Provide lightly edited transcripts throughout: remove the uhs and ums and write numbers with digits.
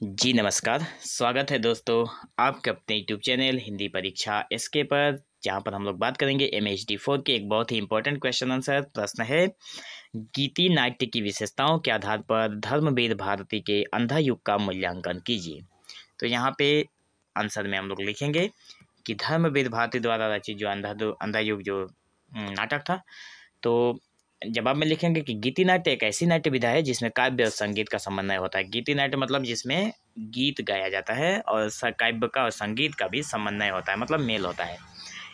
जी नमस्कार, स्वागत है दोस्तों आपके अपने यूट्यूब चैनल हिंदी परीक्षा एसके पर, जहां पर हम लोग बात करेंगे MHD4 के एक बहुत ही इंपॉर्टेंट क्वेश्चन आंसर। प्रश्न है, गीति नाट्य की विशेषताओं के आधार पर धर्मवीर भारती के अंधा युग का मूल्यांकन कीजिए। तो यहाँ पे आंसर में हम लोग लिखेंगे कि धर्मवीर भारती द्वारा रचित जो अंधा युग जो नाटक था, तो जवाब में लिखेंगे कि गीति नाट्य एक ऐसी नाट्य विधा है जिसमें काव्य और संगीत का समन्वय होता है। गीति नाट्य मतलब जिसमें गीत गाया जाता है और काव्य का और संगीत का भी समन्वय होता है, मतलब मेल होता है।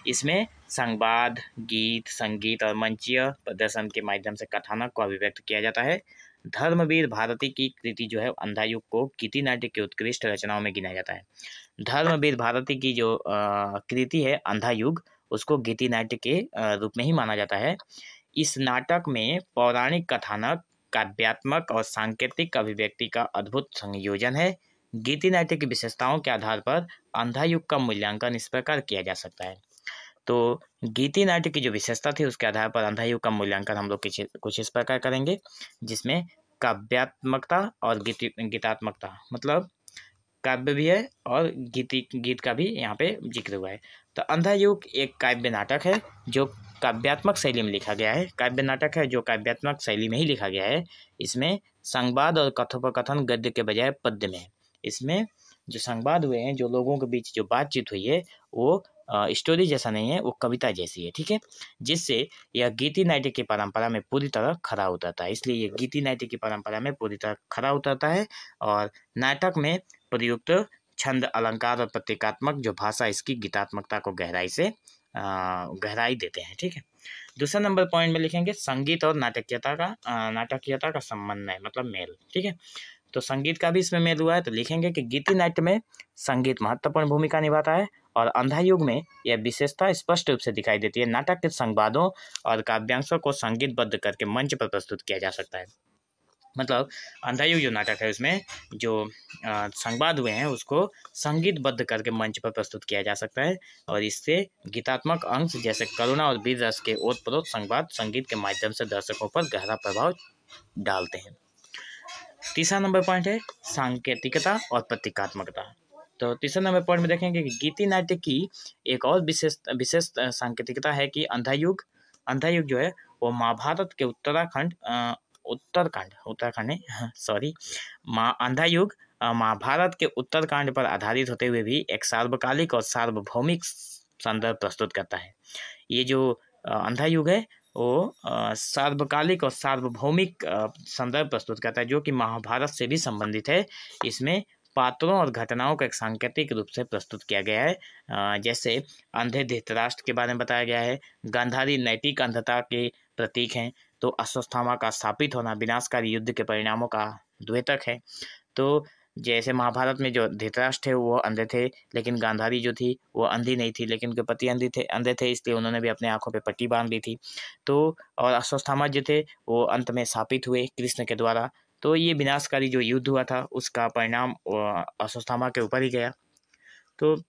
इसमें संवाद, गीत, संगीत और मंचीय प्रदर्शन के माध्यम से कथानक को अभिव्यक्त किया जाता है। धर्मवीर भारती की कृति जो है अंधा युग को गीति नाट्य की उत्कृष्ट रचनाओं में गिनाया जाता है। धर्मवीर भारती की जो कृति है अंधा युग, उसको गीति नाट्य के रूप में ही माना जाता है। इस नाटक में पौराणिक कथानक, काव्यात्मक और सांकेतिक अभिव्यक्ति का अद्भुत संयोजन है। गीति नाट्य की विशेषताओं के आधार पर अंधा युग का मूल्यांकन इस प्रकार किया जा सकता है। तो गीति नाट्य की जो विशेषता थी उसके आधार पर अंधा युग का मूल्यांकन हम लोग कुछ इस प्रकार करेंगे, जिसमें काव्यात्मकता और गीतात्मकता, मतलब काव्य भी है और गीत का भी यहाँ पे जिक्र हुआ है। तो अंधा युग एक काव्य नाटक है जो काव्यात्मक शैली में लिखा गया है। काव्य नाटक है जो काव्यात्मक शैली में ही लिखा गया है। इसमें संवाद और कथोपकथन गद्य के बजाय पद्य में है। इसमें जो संवाद हुए हैं, जो लोगों के बीच जो बातचीत हुई है, वो स्टोरी जैसा नहीं है, वो कविता जैसी है, ठीक है, जिससे यह गीति नाट्य की परंपरा में पूरी तरह खरा उतरता है। इसलिए यह गीति नाट्य की परंपरा में पूरी तरह खरा उतरता है और नाटक में प्रयुक्त छंद, अलंकार और प्रतीकात्मक जो भाषा इसकी गीतात्मकता को गहराई देते हैं, ठीक है। दूसरा नंबर पॉइंट में लिखेंगे संगीत और नाटकीयता का समन्वय, मतलब मेल, ठीक है। तो संगीत का भी इसमें मेल हुआ है, तो लिखेंगे कि गीति नाट्य में संगीत महत्वपूर्ण भूमिका निभाता है और अंधा युग में यह विशेषता स्पष्ट रूप से दिखाई देती है। नाटक के संवादों और काव्यांशों को संगीतबद्ध करके मंच पर प्रस्तुत किया जा सकता है। मतलब अंधा युग जो नाटक है उसमें जो संवाद हुए हैं उसको संगीतबद्ध करके मंच पर प्रस्तुत किया जा सकता है और इससे गीतात्मक अंश जैसे करुणा और वीर रस के ओतप्रोत संवाद संगीत के माध्यम से दर्शकों पर गहरा प्रभाव डालते हैं। तीसरा नंबर पॉइंट है सांकेतिकता और प्रतीकात्मकता। तो तीसरा नंबर पॉइंट में देखेंगे कि गीति नाट्य की एक और विशेष सांकेतिकता है कि अंधा युग जो है वो महाभारत के अंधा युग महाभारत के उत्तरकांड पर आधारित होते हुए भी एक सार्वकालिक और सार्वभौमिक संदर्भ प्रस्तुत करता है। ये जो अंधा युग है वो सार्वकालिक और सार्वभौमिक संदर्भ प्रस्तुत करता है जो कि महाभारत से भी संबंधित है। इसमें पात्रों और घटनाओं को एक सांकेतिक रूप से प्रस्तुत किया गया है। जैसे अंधे धृतराष्ट्र के बारे में बताया गया है, गांधारी नैतिक अंधता के प्रतीक हैं, तो अश्वत्थामा का स्थापित होना विनाशकारी युद्ध के परिणामों का द्योतक है। तो जैसे महाभारत में जो धृतराष्ट्र थे वो अंधे थे, लेकिन गांधारी जो थी वो अंधी नहीं थी, लेकिन उनके पति अंधे थे, इसलिए उन्होंने भी अपने आंखों पे पट्टी बांध ली थी। तो और अश्वत्थामा जो थे वो अंत में स्थापित हुए कृष्ण के द्वारा। तो ये विनाशकारी जो युद्ध हुआ था उसका परिणाम अश्वत्थामा के ऊपर ही गया। तो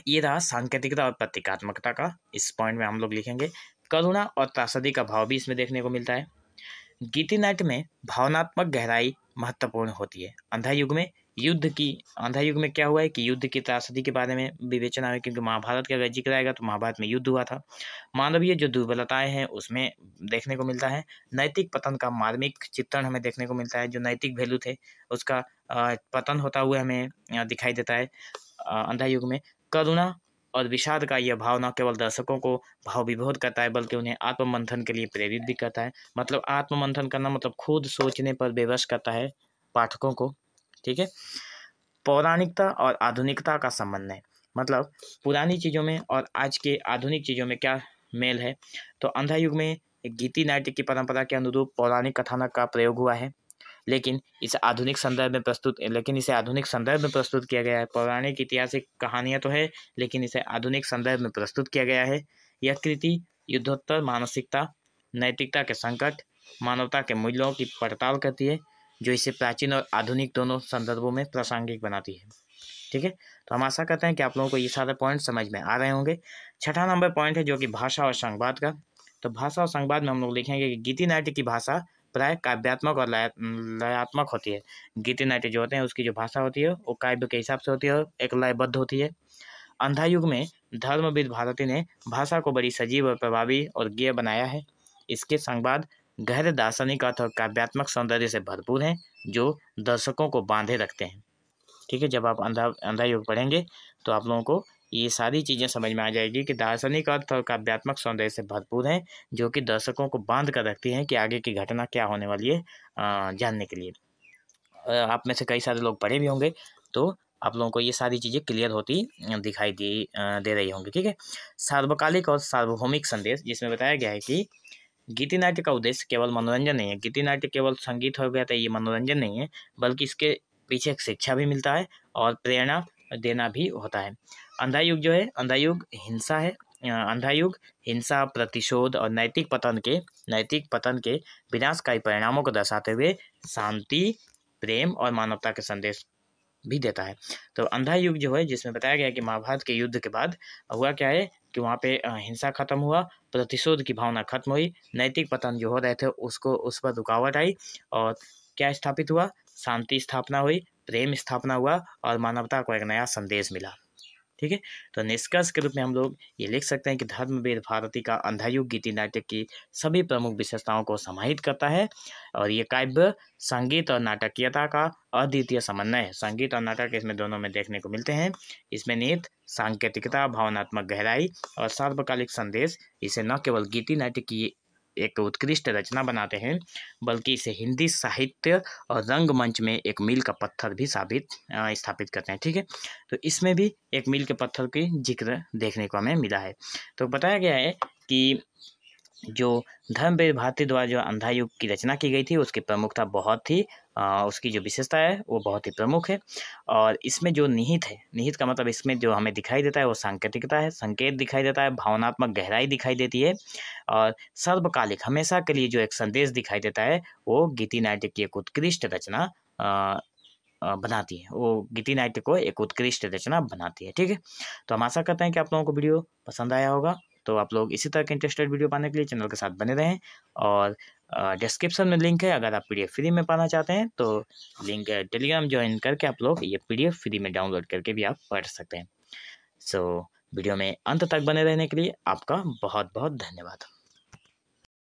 ये रहा सांकेतिकता और प्रतीकात्मकता का। इस पॉइंट में हम लोग लिखेंगे करुणा और त्रासदी का भाव भी इसमें देखने को मिलता है। गीति नाट्य में भावनात्मक गहराई महत्वपूर्ण होती है। अंधा युग में क्या हुआ है कि युद्ध की त्रासदी के बारे में विवेचना है, क्योंकि महाभारत का अगर जिक्र आएगा तो महाभारत में युद्ध हुआ था। मानवीय जो दुर्बलताएं हैं उसमें देखने को मिलता है। नैतिक पतन का मार्मिक चित्रण हमें देखने को मिलता है। जो नैतिक वैल्यू थे उसका पतन होता हुआ हमें दिखाई देता है अंधा युग में। करुणा और विषाद का यह भाव न केवल दर्शकों को भाव विभोर करता है बल्कि उन्हें आत्ममंथन के लिए प्रेरित भी करता है। मतलब आत्ममंथन करना मतलब खुद सोचने पर विवश करता है पाठकों को, ठीक है। पौराणिकता और आधुनिकता का समन्वय, मतलब पुरानी चीज़ों में और आज के आधुनिक चीज़ों में क्या मेल है। तो अंधा युग में गीति नाट्य की परंपरा के अनुरूप पौराणिक कथानक का प्रयोग हुआ है, लेकिन इसे आधुनिक संदर्भ में प्रस्तुत किया गया है। पौराणिक ऐतिहासिक कहानियाँ तो है, लेकिन इसे आधुनिक संदर्भ में प्रस्तुत किया गया है। यह कृति युद्धोत्तर मानसिकता, नैतिकता के संकट, मानवता के मूल्यों की पड़ताल करती है, जो इसे प्राचीन और आधुनिक दोनों संदर्भों में प्रासंगिक बनाती है, ठीक है। तो हम आशा करते हैं कि आप लोगों को ये सारे पॉइंट समझ में आ रहे होंगे। छठा नंबर पॉइंट है जो कि भाषा और संवाद का। तो भाषा और संवाद में हम लोग लिखेंगे कि गीति नाट्य की भाषा प्राय काव्यात्मक और लयात्मक होती है। गीति नाट्य जो होते हैं उसकी जो भाषा होती है वो काव्य के हिसाब से होती है, एक लयबद्ध होती है। अंधा युग में धर्मवीर भारती ने भाषा को बड़ी सजीव और प्रभावी और गेय बनाया है। इसके संवाद गहरे दार्शनिक अर्थ और काव्यात्मक सौंदर्य से भरपूर हैं, जो दर्शकों को बांधे रखते हैं। ठीक है, जब आप अंधा युग पढ़ेंगे तो आप लोगों को ये सारी चीज़ें समझ में आ जाएगी कि दार्शनिक अर्थ और काव्यात्मक सौंदर्य से भरपूर हैं, जो कि दर्शकों को बांध कर रखती हैं कि आगे की घटना क्या होने वाली है जानने के लिए। आप में से कई सारे लोग पढ़े भी होंगे, तो आप लोगों को ये सारी चीज़ें क्लियर होती दिखाई दे रही होंगी। ठीक है, सार्वकालिक और सार्वभौमिक संदेश, जिसमें बताया गया है कि गीति नाट्य का उद्देश्य केवल मनोरंजन नहीं है। गीति नाट्य केवल संगीत हो गया था, ये मनोरंजन नहीं है, बल्कि इसके पीछे एक शिक्षा भी मिलता है और प्रेरणा देना भी होता है। अंधा युग जो है, अंधा युग हिंसा है। अंधा युग हिंसा, प्रतिशोध और नैतिक पतन के विनाशकारी परिणामों को दर्शाते हुए शांति, प्रेम और मानवता के संदेश भी देता है। तो अंधा युग जो है, जिसमें बताया गया है कि महाभारत के युद्ध के बाद हुआ क्या है कि वहाँ पे हिंसा खत्म हुआ, प्रतिशोध की भावना खत्म हुई, नैतिक पतन जो हो रहे थे उस पर रुकावट आई और क्या स्थापित हुआ, शांति स्थापना हुई, प्रेम स्थापना हुआ और मानवता को एक नया संदेश मिला। ठीक है, तो निष्कर्ष के रूप में हम लोग ये लिख सकते हैं कि धर्मवीर भारती का अंधा युग गीति नाट्य की सभी प्रमुख विशेषताओं को समाहित करता है और ये काव्य संगीत और नाटकीयता का अद्वितीय समन्वय है। संगीत और नाटक इसमें दोनों में देखने को मिलते हैं। इसमें निहित सांकेतिकता, भावनात्मक गहराई और सार्वकालिक संदेश इसे न केवल गीति नाट्य की एक उत्कृष्ट रचना बनाते हैं, बल्कि इसे हिंदी साहित्य और रंगमंच में एक मील का पत्थर भी स्थापित करते हैं। ठीक है, तो इसमें भी एक मील के पत्थर की जिक्र देखने को हमें मिला है। तो बताया गया है कि जो धर्मवीर भारती द्वारा जो अंधा युग की रचना की गई थी उसकी प्रमुखता बहुत थी, उसकी जो विशेषता है वो बहुत ही प्रमुख है। और इसमें जो निहित का मतलब इसमें जो हमें दिखाई देता है वो सांकेतिकता है, संकेत दिखाई देता है, भावनात्मक गहराई दिखाई देती है और सर्वकालिक हमेशा के लिए जो एक संदेश दिखाई देता है वो गीति नाट्य की एक उत्कृष्ट रचना बनाती है। वो गीति नाट्य को एक उत्कृष्ट रचना बनाती है। ठीक है, तो हम आशा करते हैं कि आप लोगों को वीडियो पसंद आया होगा। तो आप लोग इसी तरह के इंटरेस्टेड वीडियो पाने के लिए चैनल के साथ बने रहें और डिस्क्रिप्शन में लिंक है, अगर आप PDF फ्री में पाना चाहते हैं तो लिंक टेलीग्राम ज्वाइन करके आप लोग ये PDF फ्री में डाउनलोड करके भी आप पढ़ सकते हैं। सो वीडियो में अंत तक बने रहने के लिए आपका बहुत बहुत धन्यवाद।